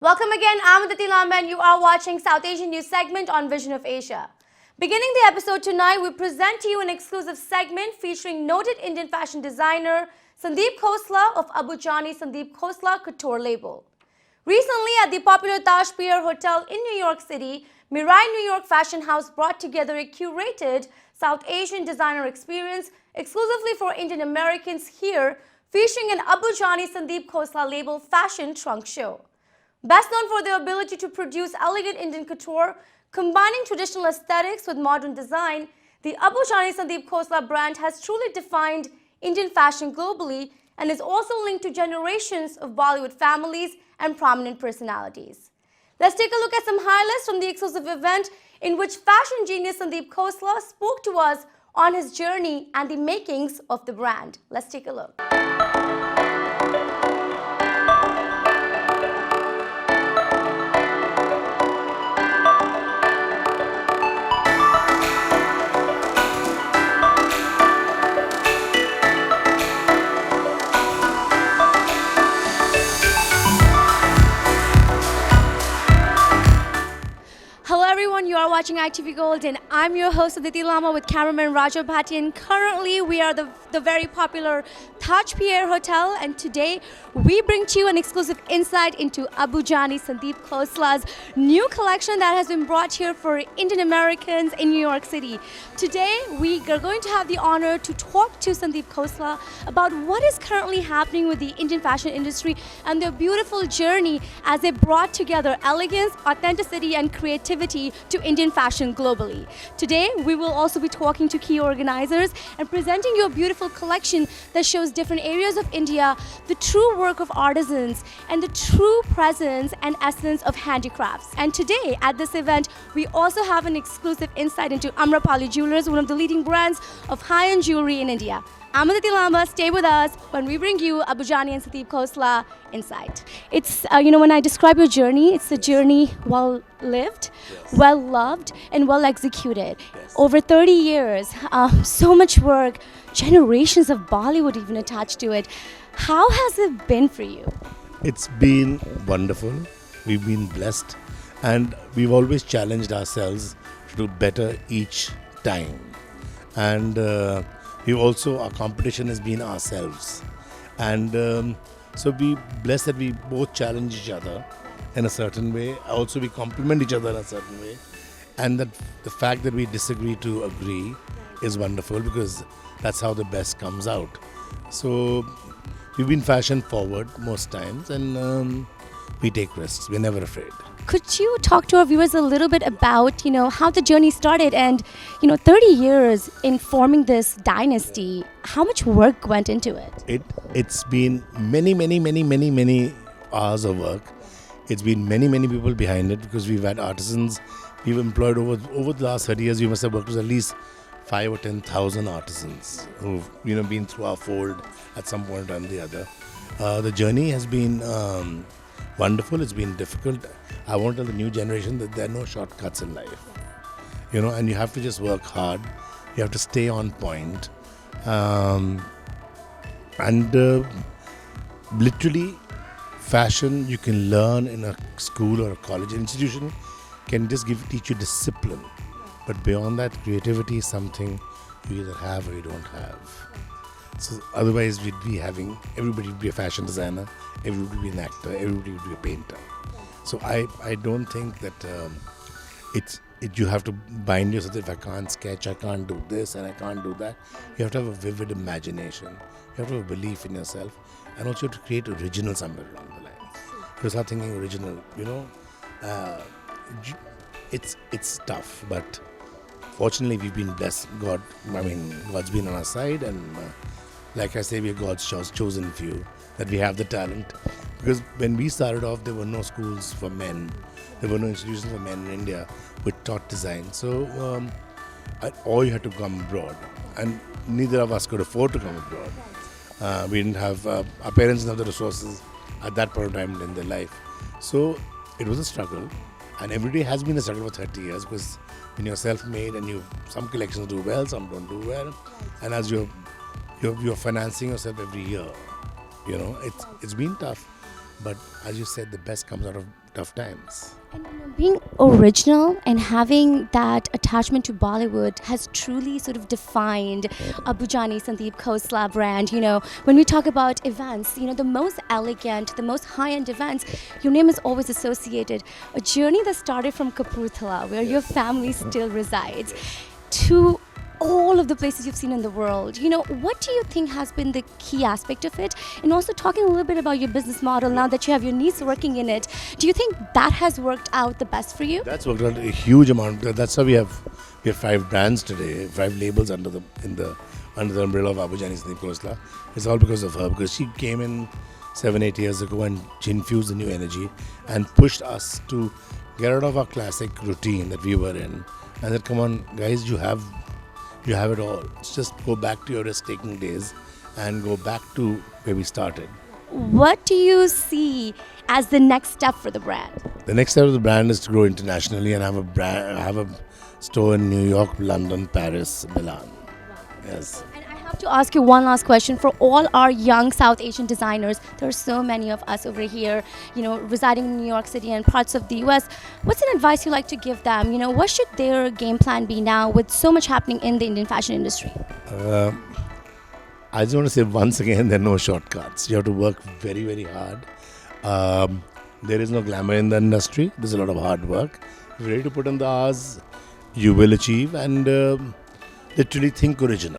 Welcome again, I'm Aditi Lamba and you are watching South Asian News segment on Vision of Asia. Beginning the episode tonight, we present to you an exclusive segment featuring noted Indian fashion designer Sandeep Khosla of Jani Sandeep Khosla Couture label. Recently, at the popular Pierre Hotel in New York City, Mirai New York Fashion House brought together a curated South Asian designer experience exclusively for Indian Americans here, featuring an Jani Sandeep Khosla label fashion trunk show. Best known for their ability to produce elegant Indian couture, combining traditional aesthetics with modern design, the Jani Sandeep Khosla brand has truly defined Indian fashion globally and is also linked to generations of Bollywood families and prominent personalities. Let's take a look at some highlights from the exclusive event in which fashion genius Sandeep Khosla spoke to us on his journey and the makings of the brand. Let's take a look. Hello everyone, you are watching ITV Gold and I'm your host Aditi Lamba with cameraman Raja Bhatti, and currently we are the very popular Pierre Hotel, and today we bring to you an exclusive insight into Jani Sandeep Khosla's new collection that has been brought here for Indian Americans in New York City. Today we are going to have the honor to talk to Sandeep Khosla about what is currently happening with the Indian fashion industry and their beautiful journey as they brought together elegance, authenticity and creativity to Indian fashion globally. Today we will also be talking to key organizers and presenting you a beautiful collection that shows different areas of India, the true work of artisans and the true presence and essence of handicrafts. And today at this event we also have an exclusive insight into Amrapali Jewelers, one of the leading brands of high-end jewelry in India. I'm Aditi Lamba. Stay with us when we bring you Jani and Sandeep Khosla Insight. It's, when I describe your journey, it's a journey well lived, well loved, and well executed. Over 30 years, so much work, generations of Bollywood even attached to it. How has it been for you? It's been wonderful. We've been blessed, and we've always challenged ourselves to do better each time. And our competition has been ourselves. And so we blessed that we both challenge each other in a certain way. Also, we complement each other in a certain way. And that the fact that we disagree to agree is wonderful, because that's how the best comes out. So we've been fashion forward most times, and we take risks. We're never afraid. Could you talk to our viewers a little bit about, how the journey started and, 30 years in forming this dynasty, how much work went into it? It's been many hours of work. It's been many people behind it, because we've had artisans. We've employed over the last 30 years, we must have worked with at least 5,000 or 10,000 artisans who've, been through our fold at some point or the other. The journey has been wonderful. It's been difficult. I want to tell the new generation that there are no shortcuts in life, and you have to just work hard. You have to stay on point, and literally, fashion you can learn in a school or a college institution can just teach you discipline. But beyond that, creativity is something you either have or you don't have. So otherwise, everybody would be a fashion designer, everybody would be an actor, everybody would be a painter. So I don't think that you have to bind yourself. If I can't sketch, I can't do this and I can't do that. You have to have a vivid imagination. You have to have a belief in yourself, and also you have to create original somewhere along the line. You start thinking original. It's tough, but fortunately we've been blessed. God's been on our side, and like I say, we're God's chosen few, that we have the talent. Because when we started off, there were no schools for men. There were no institutions for men in India which taught design. So, or you had to come abroad. And neither of us could afford to come abroad. We didn't have, our parents didn't have the resources at that point of time in their life. So, it was a struggle. And every day has been a struggle for 30 years, because when you're self-made and some collections do well, some don't do well. And as you're financing yourself every year, it's been tough. But as you said, the best comes out of tough times. And being original and having that attachment to Bollywood has truly sort of defined Jani, Sandeep, Khosla brand. When we talk about events, the most elegant, the most high-end events, your name is always associated. A journey that started from Kapurthala, where your family still resides, to all of the places you've seen in the world. What do you think has been the key aspect of it? And also talking a little bit about your business model now that you have your niece working in it, do you think that has worked out the best for you? That's worked out a huge amount. That's how we have 5 brands today, 5 labels under the umbrella of Jani Sandeep Khosla. It's all because of her, because she came in 7-8 years ago and she infused a new energy and pushed us to get out of our classic routine that we were in. And said, come on, guys, you have it all. Let's just go back to your risk-taking days and go back to where we started. What do you see as the next step for the brand? The next step of the brand is to grow internationally and have a store in New York, London, Paris, Milan. Yes. And I have to ask you one last question. For all our young South Asian designers, there are so many of us over here, residing in New York City and parts of the US. What's an advice you like to give them? What should their game plan be now with so much happening in the Indian fashion industry? I just want to say once again, there are no shortcuts. You have to work very, very hard. There is no glamour in the industry. There's a lot of hard work. If you're ready to put in the hours, you will achieve, and literally think original.